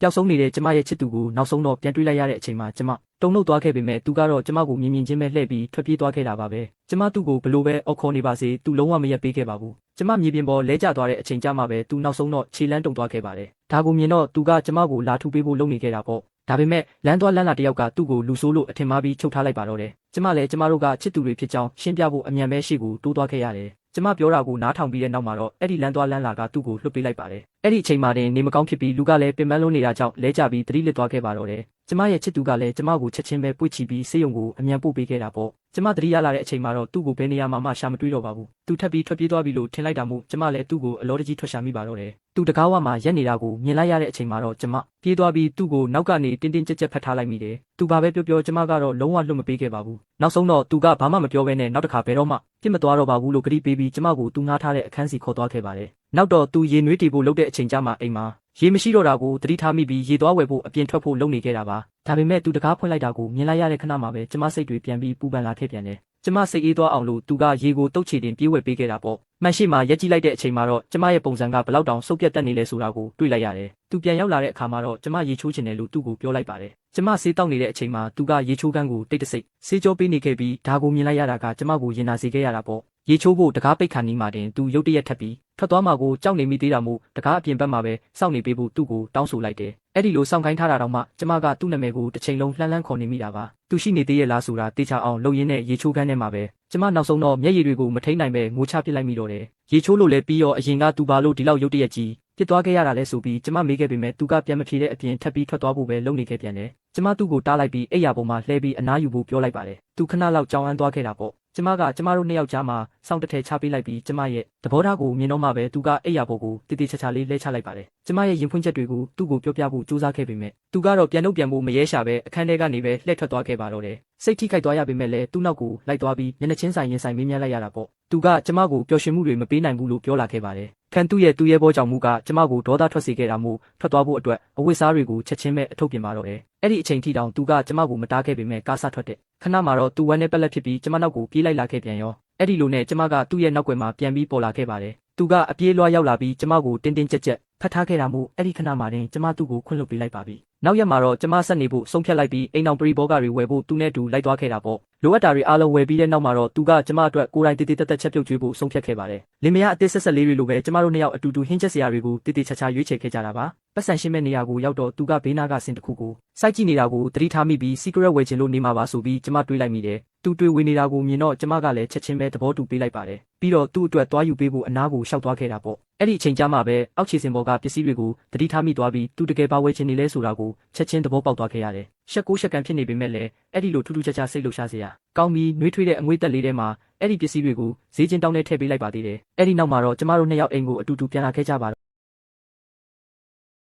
ပျောက်ဆုံးနေတဲ့ကျမရဲ့ချစ်သူကိုနောက်ဆုံးတော့ပြန်တွေ့လိုက်ရတဲ့အချိန်မှာကျမတုန်လှုပ်သွားခဲ့ပေမဲ့သူကတော့ကျမကိုမြင်ချင်းပဲလှည့်ပြီးထွက်ပြေးသွားခဲ့တာပါပဲကျမသူ့ကိုဘလို့ပဲအော်ခေါ်နေပါစေသူလုံးဝမရက်ပေးခဲ့ပါဘူးကျမမြေပြင်ပေါ်လဲကျသွားတဲ့အချိန်ကျမှပဲသူနောက်ဆုံးတော့ခြေလန်းတုံသွားခဲ့ပါတယ်ဒါကိုမြင်တော့သူကကျမကိုလာထူပေးဖို့လုပ်နေခဲ့တာပေါ့ဒါပေမဲ့လမ်းသွားလမ်းလာတယောက်ကသူ့ကိုလူဆိုးလို့အထင်မှားပြီးချုပ်ထားလိုက်ပါတော့တယ်ကျမလည်းကျမတို့ကချစ်သူတွေဖြစ်ကြောင်းရှင်းပြဖို့အမြန်ပဲရှိကိုတိုးသွားခဲ့ရတယ်ကျမပြောတာကိုနားထောင်ပြီးတဲ့နောက်မှာတော့အဲ့ဒီလမ်းသွားလမ်းလာကသူ့ကိုလွှတ်ပေးလိုက်ပါတယ်အဲ့ဒီအချိန်မှာတင်နေမကောင်းဖြစ်ပြီးလူကလည်းပင်ပန်းလုံးနေတာကြောင့်လဲကျပြီးသတိလစ်သွားခဲ့ပါတော့တယ်ကျမရဲ့ချစ်သူကလည်းကျမကိုချက်ချင်းပဲပွေ့ချပြီးဆေးရုံကိုအမြန်ပို့ပေးခဲ့တာပေါ့ကျမသတိရလာတဲ့အချိန်မှာတော့သူ့ကိုဘယ်နေရာမှရှာမတွေ့တော့ပါဘူးသူထပ်ပြီးထွက်ပြေးသွားပြီလို့ထင်လိုက်တာမို့ကျမလည်းသူ့ကိုအလောတကြီးထွက်ရှာမိပါတော့တယ်သူတကားဝမှာရက်နေတာကိုမြင်လိုက်ရတဲ့အချိန်မှာတော့ကျမပြေးသွားပြီးသူ့ကိုနောက်ကနေတင်းတင်းကြပ်ကြပ်ဖတ်ထားလိုက်မိတယ်သူဘာပဲပြောကျမကတော့လုံးဝလွတ်မပေးခဲ့ပါဘူးနောက်ဆုံးတော့သူကဘာမှမပြောဘဲနဲ့နောက်တစ်ခါဘယ်တော့မှပြစ်မသွားတော့ပါဘူးလို့ကတိပေးပြီးကျမကိုသူငှားထားတဲ့အခန်းစီခေါ်သွားခဲ့ပါတယ်နောက်တော့သူရေနွေးတီဖို့လုပ်တဲ့အချိန်ကျမှအိမ်မှာရေမရှိတော့တာကိုသတိထားမိပြီးရေသွားဝယ်ဖို့အပြင်ထွက်ဖို့လုပ်နေခဲ့တာပါဒါပေမဲ့သူတကားဖွင့်လိုက်တာကိုမြင်လိုက်ရတဲ့ခဏမှာပဲကျမစိတ်တွေပြန်ပြီးပူပန်လာခဲ့ပြန်တယ်ကျမစိတ်အေးသွားအောင်လို့သူကရေကိုတုတ်ချေတင်ပြေးဝယ်ပေးခဲ့တာပေါ့မှန်ရှိမှရက်ကြည့်လိုက်တဲ့အချိန်မှာတော့ကျမရဲ့ပုံစံကဘလောက်တောင်ဆုပ်ပြတ်တက်နေလဲဆိုတာကိုတွေ့လိုက်ရတယ်သူပြန်ရောက်လာတဲ့အခါမှာတော့ကျမရေချိုးချင်တယ်လို့သူ့ကိုပြောလိုက်ပါတယ်ကျမဆေးတောက်နေတဲ့အချိန်မှာသူကရေချိုးကန်းကိုတိတ်တဆိတ်ဆေးကြောပေးနေခဲ့ပြီးဒါကိုမြင်လိုက်ရတာကကျမကိုရင်နာစေခဲ့ရတာပေါ့ရေချိုးဖို့တကားပိတ်ခါနီးမှတင်သူရုတ်တရက်ထပ်ပြီးထွက်သွားမှာကိုကြောက်နေမိသေးတာမို့တကားအပြင်ဘက်မှာပဲစောင့်နေပေးဖို့သူ့ကိုတောင်းဆိုလိုက်တယ်အဲ့ဒီလိုစောင့်ခိုင်းထားတာတော့မှကျမကသူ့နာမည်ကိုတစ်ချိန်လုံးလှမ်းခေါ်နေမိတာပါသူရှိနေသေးရဲ့လားဆိုတာတေချာအောင်လုပ်ရင်းနဲ့ရေချိုးကန်းထဲမှာပဲကျမနောက်ဆုံးတော့မျက်ရည်တွေကိုမထိန်နိုင်ပဲငိုချပစ်လိုက်မိတော့တယ်ရေချိုးလို့လည်းပြီးရောအရင်ကသူဘာလို့ဒီလောက်ရုတ်တရက်ကြီးပြစ်သွားခဲ့ရတာလဲဆိုပြီးကျမမေးခဲ့ပေမဲ့သူကပြန်မဖြေတဲ့အပြင်ထပ်ပြီးထွက်သွားဖို့ပဲလုပ်နေခဲ့ပြန်တယ်ကျမသူ့ကိုတားလိုက်ပြီးအိယာပေါ်မှာလှဲပြီးအနားယူဖို့ပြောလိုက်ပါတယ်သူခဏလောက်ကြောင်အန်းသွားခဲ့တာပေါ့ကျမတို့နှစ်ယောက်ကြားမှာစောင့်တထဲချပေးလိုက်ပြီးကျမရဲ့သဘောထားကိုမြင်တော့မှပဲသူကအိယာပေါ်ကိုတည်တည်ချာချာလေးလဲချလိုက်ပါတယ်ကျမရဲ့ရင်ဖွင့်ချက်တွေကိုသူ့ကိုပြောပြဖို့ကြိုးစားခဲ့ပေမဲ့သူကတော့ပြန်ဖို့မရဲရှာပဲအခန်းထဲကနေပဲလှည့်ထွက်သွားခဲ့ပါတော့တယ်စိတ်ထိခိုက်သွားရပေမဲ့လည်းသူ့နောက်ကိုလိုက်သွားပြီးမျက်နှာချင်းဆိုင်ရင်ဆိုင်မေးမြန်းလိုက်ရတာပေါ့သူကကျမကိုပျော်ရွှင်မှုတွေမပေးနိုင်ဘူးလို့ပြောလာခဲ့ပါတယ်ခံသူ့ရဲ့ဘောကြောင့်မူကကျမကိုဒေါသထွက်စေခဲ့တာမို့ထွက်သွားဖို့အတွက်အဝတ်စားတွေကိုချက်ချင်းပဲအထုတ်ပြင်ပါတော့တယ်အဲ့ဒီအချိန်ထိတောင်သူကကျမကိုမတားခဲ့ပေမဲ့ကားဆထွက်တဲ့ခဏမှာတော့သူဝမ်းနဲ့ပက်လက်ဖြစ်ပြီးကျမနောက်ကိုပြေးလိုက်လာခဲ့ပြန်ရောအဲ့ဒီလိုနဲ့ကျမကသူ့ရဲ့နောက်ွယ်မှာပြန်ပြီးပေါ်လာခဲ့ပါတယ်သူကအပြေးလွှားရောက်လာပြီးကျမကိုတင်းတင်းကြပ်ကြပ်ဖတ်ထားခဲ့တာမို့အဲ့ဒီခဏမှာတင်ကျမသူ့ကိုခွင့်လွှတ်ပေးလိုက်ပါပြီနောက်ရက်မှာတော့ကျမဆက်နေဖို့ဆုံးဖြတ်လိုက်ပြီးအိမ်အောင်ပရိဘောဂတွေဝယ်ဖို့သူနဲ့တူလိုက်သွားခဲ့တာပေါ့လိုအပ်တာတွေအားလုံးဝယ်ပြီးတဲ့နောက်မှာတော့သူကကျမအတွက်ကိုယ်တိုင်တည်တည်တက်ချက်ပြုတ်ကျွေးဖို့ဆုံးဖြတ်ခဲ့ပါတယ်လင်မယားအသေးဆက်လေးတွေလိုပဲကျမတို့နှစ်ယောက်အတူတူဟင်းချက်စရာတွေကိုတည်တည်ချာချာရွေးချယ်ခဲ့ကြတာပါပတ်စံရှင်းမဲ့နေရာကိုရောက်တော့သူကဘေးနားကဆင်တစ်ခုကိုစိုက်ကြည့်နေတာကိုသတိထားမိပြီး secret ဝယ်ချင်လို့နေမှာပါဆိုပြီးကျမတွေးလိုက်မိတယ်သူတွေးဝေနေတာကိုမြင်တော့ကျမကလည်းချက်ချင်းပဲသဘောတူပေးလိုက်ပါတယ်ပြီးတော့သူ့အတွက်သွားယူပေးဖို့အနားကိုရှောက်သွားခဲ့တာပေါ့အဲ့ဒီအချိန်ကျမှပဲအောက်ခြေစင်ပေါ်ကပစ္စည်းတွေကိုသတိထားမိသွားပြီးသူတကယ်ပါဝယ်ချင်နေလဲဆိုတာကိုချက်ချင်းသဘောပေါက်သွားခဲ့ရတယ်ရှက်ကန်ဖြစ်နေပေမဲ့လည်းအဲ့ဒီလိုထူးထူးခြားခြားစိတ်လှုပ်ရှားစရာကောင်းပြီးနှွေးထွေးတဲ့အငွေ့တက်လေးထဲမှာအဲ့ဒီပစ္စည်းတွေကိုဈေးချင်းတောင်းနဲ့ထည့်ပေးလိုက်ပါသေးတယ်အဲ့ဒီနောက်မှာတော့ကျမတို့နှစ်ယောက်အိမ်ကိုအတူတူပြန်လာခဲ့ကြပါ